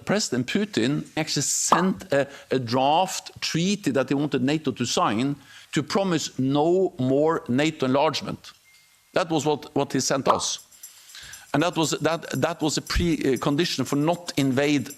President Putin actually sent a draft treaty that he wanted NATO to sign to promise no more NATO enlargement. That was what he sent us. And that was a precondition for not invade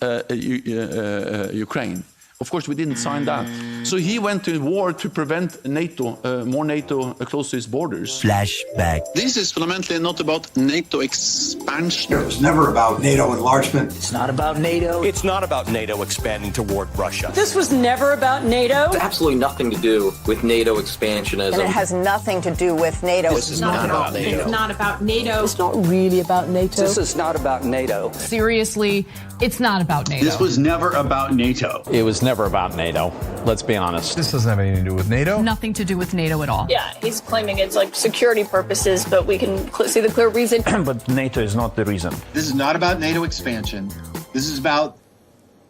Ukraine. Of course, we didn't sign that. So he went to war to prevent NATO, more NATO close to his borders. Flashback. This is fundamentally not about NATO expansion. It was never about NATO enlargement. It's not about NATO. It's not about NATO expanding toward Russia. This was never about NATO. It's absolutely nothing to do with NATO expansionism. And it has nothing to do with NATO. This is not about NATO. It's not about NATO. It's not really about NATO. This is not about NATO. Seriously, it's not about NATO. This was never about NATO. It was never about NATO. Let's be honest. This doesn't have anything to do with NATO. Nothing to do with NATO at all. Yeah, he's claiming it's like security purposes, but we can see the clear reason. But NATO is not the reason. This is not about NATO expansion. This is about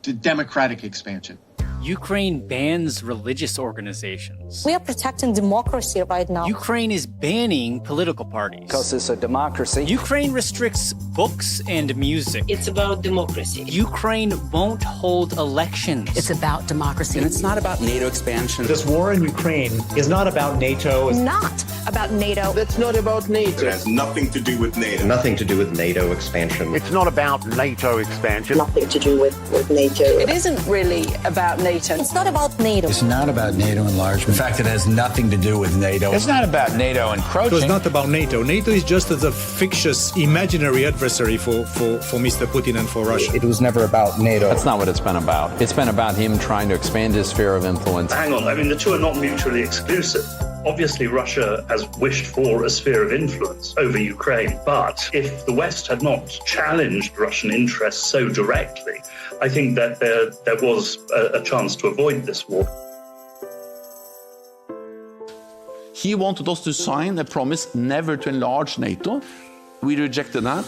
the democratic expansion. Ukraine bans religious organizations. We are protecting democracy right now. Ukraine is banning political parties. Because it's a democracy. Ukraine restricts books and music. It's about democracy. Ukraine won't hold elections. It's about democracy. And it's not about NATO expansion. This war in Ukraine is not about NATO. It's not about NATO. That's not about NATO. It has nothing to do with NATO. Nothing to do with NATO expansion. It's not about NATO expansion. Nothing to do with NATO. It isn't really about NATO. It's not about NATO. It's not about NATO enlargement. In fact, it has nothing to do with NATO. It's not about NATO encroaching. It's not about NATO. NATO is just a fictitious, imaginary adversary for Mr. Putin and for Russia. It was never about NATO. That's not what it's been about. It's been about him trying to expand his sphere of influence. Hang on, I mean, the two are not mutually exclusive. Obviously, Russia has wished for a sphere of influence over Ukraine, but if the West had not challenged Russian interests so directly, I think that there was a chance to avoid this war. He wanted us to sign a promise never to enlarge NATO. We rejected that.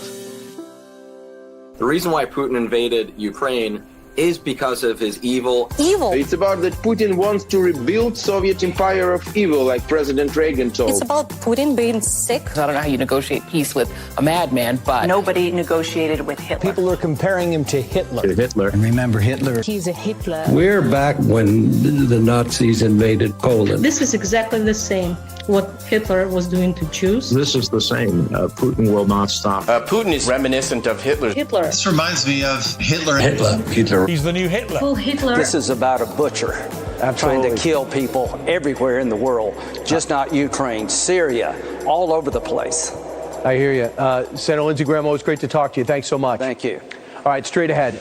The reason why Putin invaded Ukraine is because of his evil. It's about that Putin wants to rebuild Soviet empire of evil, like President Reagan told. It's about Putin being sick. I don't know how you negotiate peace with a madman, but Nobody negotiated with Hitler. People are comparing him to Hitler. And remember, Hitler. he's a Hitler. We're back when the Nazis invaded Poland. This is exactly the same what Hitler was doing to Jews. This is the same. Putin will not stop. Putin is reminiscent of Hitler. Hitler. This reminds me of Hitler. Hitler. He's the new Hitler. Who Hitler? This is about a butcher trying to kill people everywhere in the world, just not Ukraine, Syria, all over the place. I hear you. Senator Lindsey Graham, always great to talk to you. Thanks so much. Thank you. All right, straight ahead.